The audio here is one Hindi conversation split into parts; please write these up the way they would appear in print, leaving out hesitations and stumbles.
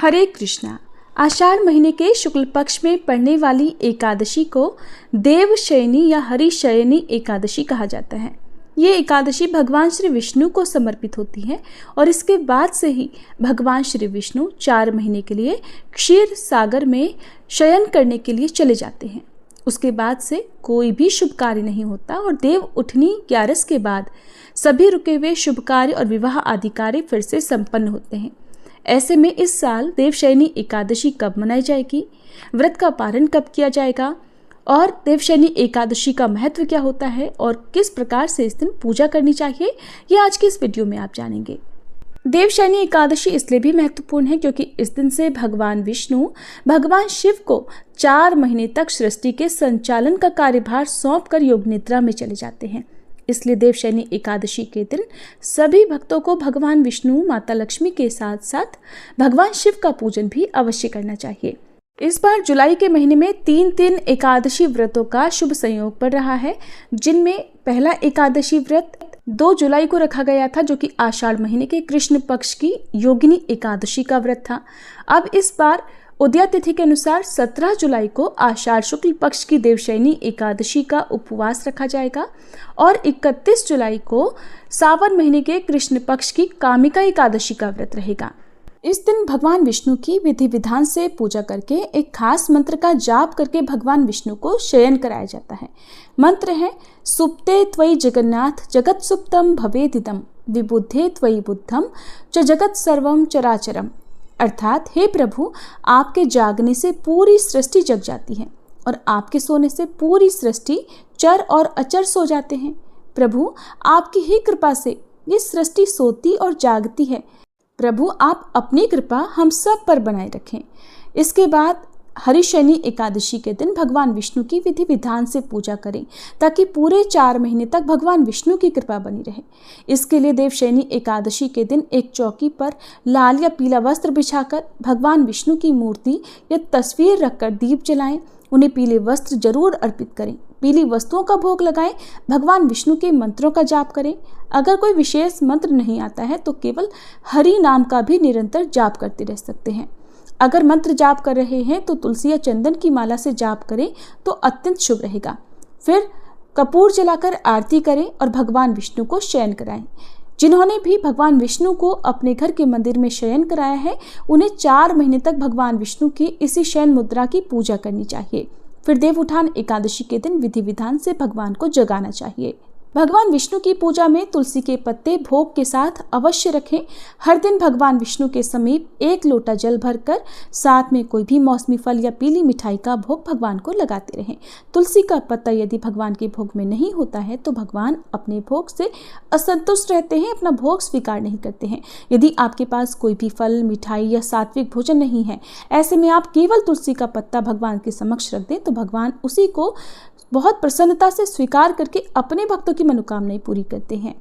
हरे कृष्णा। आषाढ़ महीने के शुक्ल पक्ष में पड़ने वाली एकादशी को देवशयनी या हरिशयनी एकादशी कहा जाता है। ये एकादशी भगवान श्री विष्णु को समर्पित होती है और इसके बाद से ही भगवान श्री विष्णु 4 महीने के लिए क्षीर सागर में शयन करने के लिए चले जाते हैं। उसके बाद से कोई भी शुभ कार्य नहीं होता और देव उठनी 11 के बाद सभी रुके हुए शुभ कार्य और विवाह आदि कार्य फिर से संपन्न होते हैं। ऐसे में इस साल देवशयनी एकादशी कब मनाई जाएगी, व्रत का पारण कब किया जाएगा और देवशयनी एकादशी का महत्व क्या होता है और किस प्रकार से इस दिन पूजा करनी चाहिए, ये आज की इस वीडियो में आप जानेंगे। देवशयनी एकादशी इसलिए भी महत्वपूर्ण है क्योंकि इस दिन से भगवान विष्णु भगवान शिव को 4 महीने तक सृष्टि के संचालन का कार्यभार सौंपकर योग निद्रा में चले जाते हैं। इसलिए देवशयनी एकादशी के दिन सभी भक्तों को भगवान विष्णु, माता लक्ष्मी के साथ साथ भगवान शिव का पूजन भी अवश्य करना चाहिए। इस बार जुलाई के महीने में 3 एकादशी व्रतों का शुभ संयोग पड़ रहा है, जिनमें पहला एकादशी व्रत 2 जुलाई को रखा गया था, जो कि आषाढ़ महीने के कृष्ण पक्ष की योगिनी एकादशी का व्रत था। अब इस बार उदया तिथि के अनुसार 17 जुलाई को आषाढ़ शुक्ल पक्ष की देवशयनी एकादशी का उपवास रखा जाएगा और 31 जुलाई को सावन महीने के कृष्ण पक्ष की कामिका एकादशी का व्रत रहेगा। इस दिन भगवान विष्णु की विधि विधान से पूजा करके एक खास मंत्र का जाप करके भगवान विष्णु को शयन कराया जाता है। मंत्र है सुप्ते त्वयि जगन्नाथ जगत सुप्तम भवेदिदम विबुद्धे त्वयि बुद्धम च जगत सर्वम चराचरम। अर्थात हे प्रभु, आपके जागने से पूरी सृष्टि जग जाती है और आपके सोने से पूरी सृष्टि चर और अचर सो जाते हैं। प्रभु, आपकी ही कृपा से ये सृष्टि सोती और जागती है। प्रभु, आप अपनी कृपा हम सब पर बनाए रखें। इसके बाद हरिशयनी एकादशी के दिन भगवान विष्णु की विधि विधान से पूजा करें ताकि पूरे 4 महीने तक भगवान विष्णु की कृपा बनी रहे। इसके लिए देवशयनी एकादशी के दिन एक चौकी पर लाल या पीला वस्त्र बिछाकर भगवान विष्णु की मूर्ति या तस्वीर रखकर दीप जलाएं। उन्हें पीले वस्त्र जरूर अर्पित करें, पीली वस्तुओं का भोग लगाएं, भगवान विष्णु के मंत्रों का जाप करें। अगर कोई विशेष मंत्र नहीं आता है तो केवल हरि नाम का भी निरंतर जाप करते रह सकते हैं। अगर मंत्र जाप कर रहे हैं तो तुलसी या चंदन की माला से जाप करें तो अत्यंत शुभ रहेगा। फिर कपूर जलाकर आरती करें और भगवान विष्णु को शयन कराएं। जिन्होंने भी भगवान विष्णु को अपने घर के मंदिर में शयन कराया है, उन्हें 4 महीने तक भगवान विष्णु की इसी शयन मुद्रा की पूजा करनी चाहिए। फिर देव उठान एकादशी के दिन विधि विधान से भगवान को जगाना चाहिए। भगवान विष्णु की पूजा में तुलसी के पत्ते भोग के साथ अवश्य रखें। हर दिन भगवान विष्णु के समीप 1 लोटा जल भरकर साथ में कोई भी मौसमी फल या पीली मिठाई का भोग भगवान को लगाते रहें। तुलसी का पत्ता यदि भगवान के भोग में नहीं होता है तो भगवान अपने भोग से असंतुष्ट रहते हैं, अपना भोग स्वीकार नहीं करते हैं। यदि आपके पास कोई भी फल, मिठाई या सात्विक भोजन नहीं है, ऐसे में आप केवल तुलसी का पत्ता भगवान के समक्ष रख दें तो भगवान उसी को बहुत प्रसन्नता से स्वीकार करके अपने भक्तों की मनोकामनाएं पूरी करते हैं।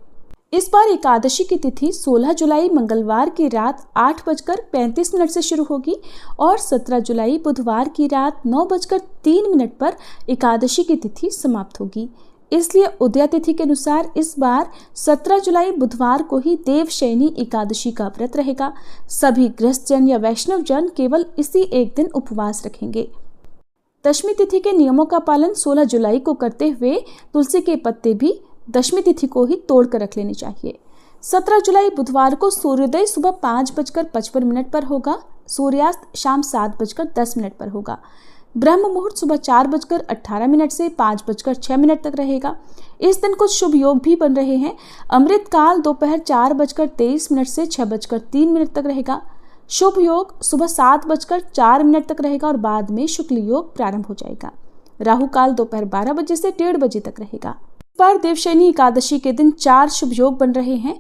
इस बार एकादशी की तिथि 16 जुलाई मंगलवार की रात 8:35 से शुरू होगी और 17 जुलाई बुधवार की रात 9:03 पर एकादशी की तिथि समाप्त होगी। इसलिए उदया तिथि के अनुसार इस बार 17 जुलाई बुधवार को ही देवशयनी एकादशी का व्रत रहेगा। सभी गृहस्थ जन या वैष्णव जन केवल इसी एक दिन उपवास रखेंगे। दशमी तिथि के नियमों का पालन 16 जुलाई को करते हुए तुलसी के पत्ते भी दशमी तिथि को ही तोड़ कर रख लेने चाहिए। 17 जुलाई बुधवार को सूर्योदय सुबह 5:55 पर होगा, सूर्यास्त शाम 7:10 पर होगा। ब्रह्म मुहूर्त सुबह 4:18 से 5:06 तक रहेगा। इस दिन कुछ शुभ योग भी बन रहे हैं। अमृत काल दोपहर 4:23 से 6:03 तक रहेगा। शुभ योग सुबह 7:04 तक रहेगा और बाद में शुक्ल योग प्रारंभ हो जाएगा। राहु काल दोपहर 12 बजे से 1:30 बजे तक रहेगा। इस बार देवशयनी एकादशी के दिन 4 शुभ योग बन रहे हैं।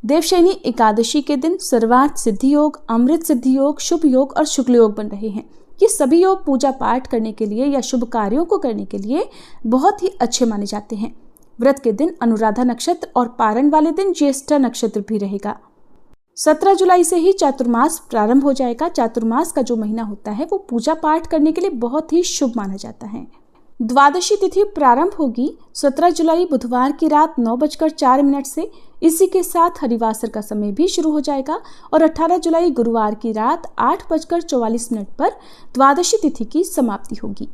देवशयनी एकादशी के दिन सर्वार्थ सिद्धि योग, अमृत सिद्धि योग, शुभ योग और शुक्ल योग बन रहे हैं। ये सभी योग पूजा पाठ करने के लिए या शुभ कार्यों को करने के लिए बहुत ही अच्छे माने जाते हैं। व्रत के दिन अनुराधा नक्षत्र और पारण वाले दिन ज्येष्ठा नक्षत्र भी रहेगा। 17 जुलाई से ही चातुर्मास प्रारंभ हो जाएगा। चातुर्मास का जो महीना होता है वो पूजा पाठ करने के लिए बहुत ही शुभ माना जाता है। द्वादशी तिथि प्रारंभ होगी 17 जुलाई बुधवार की रात 9:04 से। इसी के साथ हरिवासर का समय भी शुरू हो जाएगा और 18 जुलाई गुरुवार की रात 8:44 पर द्वादशी तिथि की समाप्ति होगी।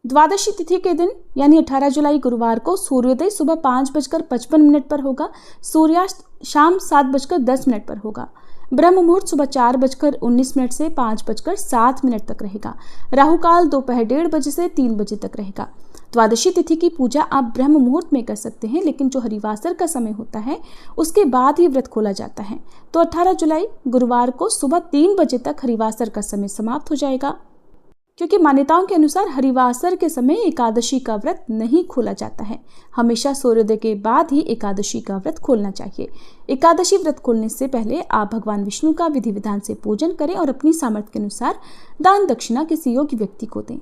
द्वादशी तिथि के दिन यानी 18 जुलाई गुरुवार को सूर्योदय सुबह 5:55 पर होगा। सूर्यास्त शाम 7:10 पर होगा। ब्रह्म मुहूर्त सुबह 4:19 से 5:07 तक रहेगा। राहु काल दोपहर 1:30 बजे से 3 बजे तक रहेगा। द्वादशी तिथि की पूजा आप ब्रह्म मुहूर्त में कर सकते हैं, लेकिन जो हरिवासर का समय होता है उसके बाद ही व्रत खोला जाता है। तो 18 जुलाई गुरुवार को सुबह 3 बजे तक हरिवासर का समय समाप्त हो जाएगा, क्योंकि मान्यताओं के अनुसार हरिवासर के समय एकादशी का व्रत नहीं खोला जाता है। हमेशा सूर्योदय के बाद ही एकादशी का व्रत खोलना चाहिए। एकादशी व्रत खोलने से पहले आप भगवान विष्णु का विधि विधान से पूजन करें और अपनी सामर्थ्य के अनुसार दान दक्षिणा किसी योग्य व्यक्ति को दें।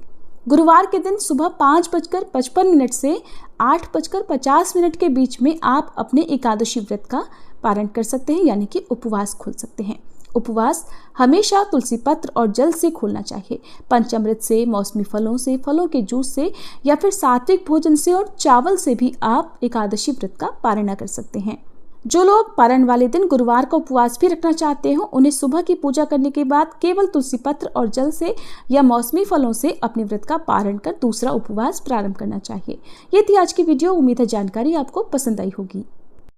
गुरुवार के दिन सुबह 5:55 से 8:50 के बीच में आप अपने एकादशी व्रत का पारण कर सकते हैं, यानी कि उपवास खोल सकते हैं। उपवास हमेशा तुलसी पत्र और जल से खोलना चाहिए। पंचामृत से, मौसमी फलों से, फलों के जूस से या फिर सात्विक भोजन से और चावल से भी आप एकादशी व्रत का पारण कर सकते हैं। जो लोग पारण वाले दिन गुरुवार का उपवास भी रखना चाहते हो, उन्हें सुबह की पूजा करने के बाद केवल तुलसी पत्र और जल से या मौसमी फलों से अपने व्रत का पारण कर दूसरा उपवास प्रारंभ करना चाहिए। ये थी आज की वीडियो। उम्मीद है जानकारी आपको पसंद आई होगी।